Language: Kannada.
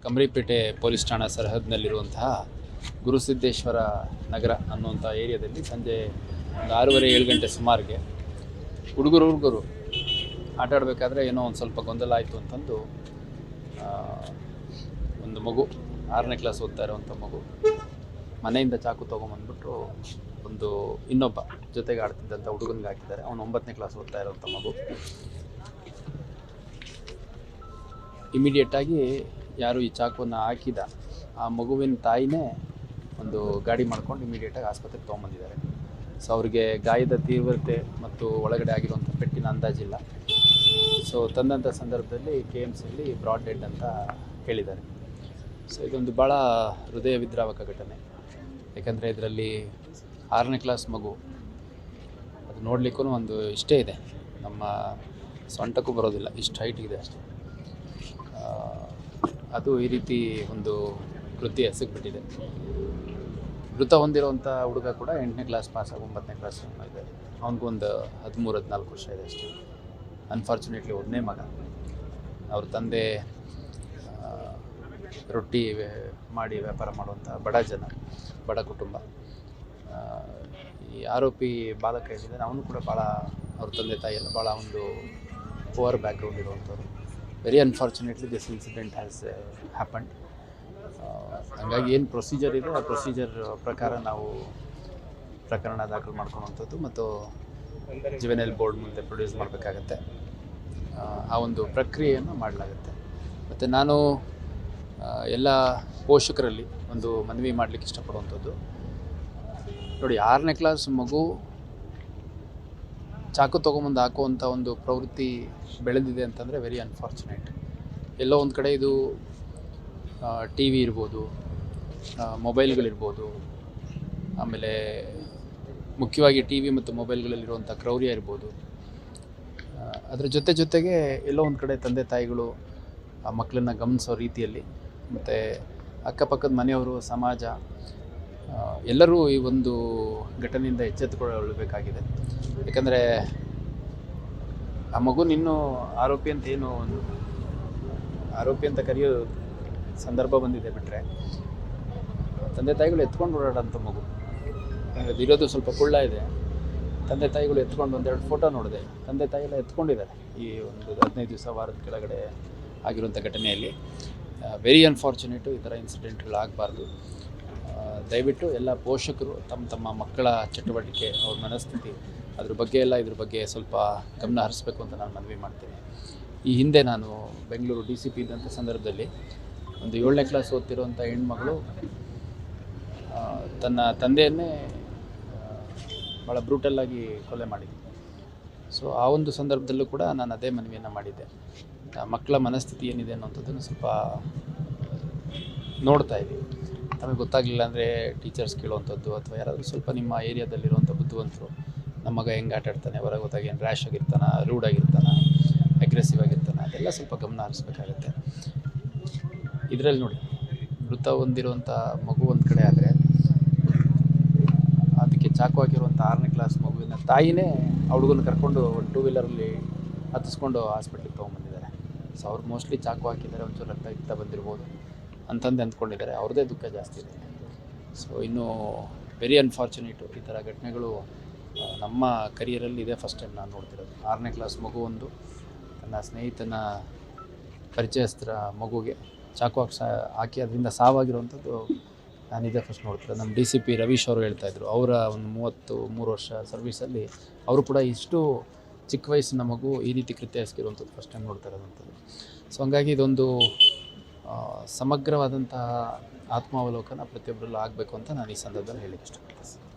ಕಮರಿಪೇಟೆ ಪೊಲೀಸ್ ಠಾಣಾ ಸರಹದ್ದಿನಲ್ಲಿರುವಂತಹ ಗುರುಸಿದ್ದೇಶ್ವರ ನಗರ ಅನ್ನುವಂಥ ಏರಿಯಾದಲ್ಲಿ ಸಂಜೆ ಒಂದು 6:30-7 ಗಂಟೆ ಸುಮಾರಿಗೆ ಹುಡುಗರು ಆಟ ಆಡಬೇಕಾದ್ರೆ ಏನೋ ಒಂದು ಸ್ವಲ್ಪ ಗೊಂದಲ ಆಯಿತು ಅಂತಂದು ಒಂದು ಮಗು 6ನೇ ಕ್ಲಾಸ್ ಓದ್ತಾ ಇರೋವಂಥ ಮಗು ಮನೆಯಿಂದ ಚಾಕು ತೊಗೊಂಬಂದ್ಬಿಟ್ಟು ಒಂದು ಇನ್ನೊಬ್ಬ ಜೊತೆಗೆ ಆಡ್ತಿದ್ದಂಥ ಹುಡುಗನಿಗೆ ಹಾಕಿದ್ದಾರೆ. ಅವನು 9ನೇ ಕ್ಲಾಸ್ ಓದ್ತಾ ಇರೋವಂಥ ಮಗು. ಇಮಿಡಿಯೇಟಾಗಿ ಯಾರು ಈ ಚಾಕುವನ್ನು ಹಾಕಿದ ಆ ಮಗುವಿನ ತಾಯಿನೇ ಒಂದು ಗಾಡಿ ಮಾಡ್ಕೊಂಡು ಇಮಿಡಿಯೇಟಾಗಿ ಆಸ್ಪತ್ರೆಗೆ ತೊಗೊಂಬಂದಿದ್ದಾರೆ. ಸೊ ಅವ್ರಿಗೆ ಗಾಯದ ತೀವ್ರತೆ ಮತ್ತು ಒಳಗಡೆ ಆಗಿರುವಂಥ ಪೆಟ್ಟಿನ ಅಂದಾಜಿಲ್ಲ. ಸೊ ತಂದಂಥ ಸಂದರ್ಭದಲ್ಲಿ KMCಯಲ್ಲಿ ಬ್ರಾಡ್ ಡೆಡ್ ಅಂತ ಹೇಳಿದ್ದಾರೆ. ಸೊ ಇದೊಂದು ಭಾಳ ಹೃದಯ ವಿದ್ರಾವಕ ಘಟನೆ. ಯಾಕಂದರೆ ಇದರಲ್ಲಿ 6ನೇ ಕ್ಲಾಸ್ ಮಗು, ಅದು ನೋಡಲಿಕ್ಕೂ ಒಂದು ಇಷ್ಟೇ ಇದೆ, ನಮ್ಮ ಸೊಂಟಕ್ಕೂ ಬರೋದಿಲ್ಲ, ಇಷ್ಟು ಹೈಟಿಗಿದೆ ಅಷ್ಟೇ. ಅದು ಈ ರೀತಿ ಒಂದು ಕೃತ್ಯ ಎಸಗಿಬಿಟ್ಟಿದೆ. ಮೃತ ಹೊಂದಿರುವಂಥ ಹುಡುಗ ಕೂಡ 8ನೇ ಕ್ಲಾಸ್ ಪಾಸಾಗಿ 9ನೇ ಕ್ಲಾಸ್ ಇದೆ. ಅವನಿಗೊಂದು 13-14 ವರ್ಷ ಇದೆ ಅಷ್ಟೇ. ಅನ್ಫಾರ್ಚುನೇಟ್ಲಿ ಒಬ್ಬನೇ ಮಗ. ಅವ್ರ ತಂದೆ ರೊಟ್ಟಿ ಮಾಡಿ ವ್ಯಾಪಾರ ಮಾಡುವಂಥ ಬಡ ಕುಟುಂಬ. ಈ ಆರೋಪಿ ಬಾಲಕ ಏನಿದೆ ಅವನು ಕೂಡ ಭಾಳ, ಅವ್ರ ತಂದೆ ತಾಯಿ ಎಲ್ಲ ಭಾಳ ಒಂದು ಪುವರ್ ಬ್ಯಾಕ್ಗ್ರೌಂಡ್ ಇರುವಂಥವ್ರು. Very unfortunately this incident has happened. ಹಾಗಾಗಿ ಏನು ಪ್ರೊಸೀಜರ್ ಇದೆ ಆ ಪ್ರೊಸೀಜರ್ ಪ್ರಕಾರ ನಾವು ಪ್ರಕರಣ ದಾಖಲು ಮಾಡ್ಕೊಳ್ಳುವಂಥದ್ದು ಮತ್ತು ಜುವೆನೈಲ್ ಬೋರ್ಡ್ ಮುಂದೆ ಪ್ರೊಡ್ಯೂಸ್ ಮಾಡಬೇಕಾಗತ್ತೆ. ಆ ಒಂದು ಪ್ರಕ್ರಿಯೆಯನ್ನು ಮಾಡಲಾಗುತ್ತೆ. ಮತ್ತು ನಾನು ಎಲ್ಲ ಪೋಷಕರಲ್ಲಿ ಒಂದು ಮನವಿ ಮಾಡಲಿಕ್ಕೆ ಇಷ್ಟಪಡುವಂಥದ್ದು, ನೋಡಿ, 6ನೇ ಕ್ಲಾಸ್ ಮಗು ಚಾಕು ತೊಗೊಂಬಂದು ಹಾಕುವಂಥ ಒಂದು ಪ್ರವೃತ್ತಿ ಬೆಳೆದಿದೆ ಅಂತಂದರೆ ವೆರಿ ಅನ್ಫಾರ್ಚುನೇಟ್. ಎಲ್ಲೋ ಒಂದು ಕಡೆ ಇದು TV ಇರ್ಬೋದು, ಮೊಬೈಲ್ಗಳಿರ್ಬೋದು, ಆಮೇಲೆ ಮುಖ್ಯವಾಗಿ TV ಮತ್ತು ಮೊಬೈಲ್ಗಳಲ್ಲಿರುವಂಥ ಕ್ರೌರ್ಯ ಇರ್ಬೋದು. ಅದರ ಜೊತೆಗೆ ಎಲ್ಲೋ ಒಂದು ಕಡೆ ತಂದೆ ತಾಯಿಗಳು ಆ ಮಕ್ಕಳನ್ನು ಗಮನಿಸೋ ರೀತಿಯಲ್ಲಿ ಮತ್ತು ಅಕ್ಕಪಕ್ಕದ ಮನೆಯವರು, ಸಮಾಜ, ಎಲ್ಲರೂ ಈ ಒಂದು ಘಟನೆಯಿಂದ ಎಚ್ಚೆತ್ತುಕೊಳ್ಳಬೇಕಾಗಿದೆ. ಯಾಕಂದರೆ ಆ ಮಗುನಿನ್ನೂ ಆರೋಪಿ ಅಂತ ಕರೆಯೋ ಸಂದರ್ಭ ಬಂದಿದೆ. ಬಿಟ್ಟರೆ ತಂದೆ ತಾಯಿಗಳು ಎತ್ಕೊಂಡು ಓಡಾಡೋಂಥ ಮಗು ಇರೋದು ಸ್ವಲ್ಪ ಕುಳ್ಳ ಇದೆ. ತಂದೆ ತಾಯಿಗಳು ಎತ್ಕೊಂಡು ಒಂದೆರಡು ಫೋಟೋ ನೋಡಿದೆ. ತಂದೆ ತಾಯಿ ಎಲ್ಲ ಎತ್ಕೊಂಡಿದ್ದಾರೆ ಈ ಒಂದು 15 ದಿವಸ ವಾರದ ಕೆಳಗಡೆ ಆಗಿರುವಂಥ ಘಟನೆಯಲ್ಲಿ. ವೆರಿ ಅನ್ಫಾರ್ಚುನೇಟು. ಈ ಥರ ಇನ್ಸಿಡೆಂಟ್ಗಳಾಗಬಾರ್ದು. ದಯವಿಟ್ಟು ಎಲ್ಲ ಪೋಷಕರು ತಮ್ಮ ಮಕ್ಕಳ ಚಟುವಟಿಕೆ, ಅವ್ರ ಮನಸ್ಥಿತಿ, ಇದ್ರ ಬಗ್ಗೆ ಸ್ವಲ್ಪ ಗಮನ ಹರಿಸ್ಬೇಕು ಅಂತ ನಾನು ಮನವಿ ಮಾಡ್ತೀನಿ. ಈ ಹಿಂದೆ ನಾನು ಬೆಂಗಳೂರು DCP ಇದ್ದಂಥ ಸಂದರ್ಭದಲ್ಲಿ ಒಂದು 7ನೇ ಕ್ಲಾಸ್ ಓದ್ತಿರುವಂಥ ಹೆಣ್ಮಗಳು ತನ್ನ ತಂದೆಯನ್ನೇ ಭಾಳ ಬ್ರೂಟಲ್ಲಾಗಿ ಕೊಲೆ ಮಾಡಿದ್ದೆ. ಸೊ ಆ ಒಂದು ಸಂದರ್ಭದಲ್ಲೂ ಕೂಡ ನಾನು ಅದೇ ಮನವಿಯನ್ನು ಮಾಡಿದ್ದೆ. ಮಕ್ಕಳ ಮನಸ್ಥಿತಿ ಏನಿದೆ ಅನ್ನೋಂಥದ್ದನ್ನು ಸ್ವಲ್ಪ ನೋಡ್ತಾ ಇದ್ದೀವಿ. ನಮಗೆ ಗೊತ್ತಾಗಲಿಲ್ಲ ಅಂದರೆ ಟೀಚರ್ಸ್ ಕೇಳುವಂಥದ್ದು, ಅಥವಾ ಯಾರಾದರೂ ಸ್ವಲ್ಪ ನಿಮ್ಮ ಏರಿಯಾದಲ್ಲಿರುವಂಥ ಬುದ್ಧಿವಂತರು, ನಮ್ಮ ಮಗ ಹೆಂಗೆ ಆಟ ಆಡ್ತಾನೆ, ಹೊರಗೆ ಹೋದಾಗ ಏನು ರ್ಯಾಶ್ ಆಗಿರ್ತಾನೆ, ರೂಡ್ ಆಗಿರ್ತಾನೆ, ಅಗ್ರೆಸಿವ್ ಆಗಿರ್ತಾನೆ, ಅದೆಲ್ಲ ಸ್ವಲ್ಪ ಗಮನ ಹರಿಸ್ಬೇಕಾಗತ್ತೆ. ಇದರಲ್ಲಿ ನೋಡಿ, ಮೃತ ಹೊಂದಿರುವಂಥ ಮಗು ಒಂದು ಕಡೆ ಆದರೆ, ಅದಕ್ಕೆ ಚಾಕು ಹಾಕಿರುವಂಥ 6ನೇ ಕ್ಲಾಸ್ ಮಗುವಿನ ತಾಯಿನೇ ಆ ಹುಡುಗನ ಕರ್ಕೊಂಡು ಒಂದು 2 ವೀಲರಲ್ಲಿ ಹತ್ತಿಸ್ಕೊಂಡು ಹಾಸ್ಪಿಟ್ಲಿಗೆ ತೊಗೊಂಬಂದಿದ್ದಾರೆ. ಸೊ ಅವ್ರು ಮೋಸ್ಟ್ಲಿ ಚಾಕು ಹಾಕಿದ್ದಾರೆ, ಒಂಚೂರು ರಕ್ತ ಬಂದಿರ್ಬೋದು ಅಂತಂದು ಅಂದ್ಕೊಂಡಿದ್ದಾರೆ. ಅವ್ರದ್ದೇ ದುಃಖ ಜಾಸ್ತಿ ಇದೆ. ಸೊ ಇನ್ನೂ ವೆರಿ ಅನ್ಫಾರ್ಚುನೇಟು. ಈ ಥರ ಘಟನೆಗಳು ನಮ್ಮ ಕರಿಯರಲ್ಲಿ ಇದೆ ಫಸ್ಟ್ ಟೈಮ್ ನಾನು ನೋಡ್ತಿರೋದು. 6ನೇ ಕ್ಲಾಸ್ ಮಗು ಒಂದು ತನ್ನ ಸ್ನೇಹಿತನ ಪರಿಚಯಸ್ಥರ ಮಗುಗೆ ಚಾಕು ಹಾಕಿ ಅದರಿಂದ ಸಾವಾಗಿರುವಂಥದ್ದು ನಾನಿದೆ ಫಸ್ಟ್ ನೋಡ್ತಿರೋದು. ನಮ್ಮ DCP ರವೀಶ್ ಅವರು ಹೇಳ್ತಾಯಿದ್ರು, ಅವರ ಒಂದು 33 ವರ್ಷ ಸರ್ವೀಸಲ್ಲಿ ಅವರು ಕೂಡ ಇಷ್ಟು ಚಿಕ್ಕ ವಯಸ್ಸಿನ ಮಗು ಈ ರೀತಿ ಕೃತ್ಯ ಎಸಗಿರುವಂಥದ್ದು ಫಸ್ಟ್ ಟೈಮ್ ನೋಡ್ತಾ ಇರೋದಂಥದ್ದು. ಸೊ ಹಂಗಾಗಿ ಇದೊಂದು ಸಮಗ್ರವಾದಂತಹ ಆತ್ಮಾವಲೋಕನ ಪ್ರತಿಯೊಬ್ಬರಲ್ಲೂ ಆಗಬೇಕು ಅಂತ ನಾನು ಈ ಸಂದರ್ಭದಲ್ಲಿ ಹೇಳಲಿಕ್ಕೆ ಇಷ್ಟಪಡ್ತೀನಿ.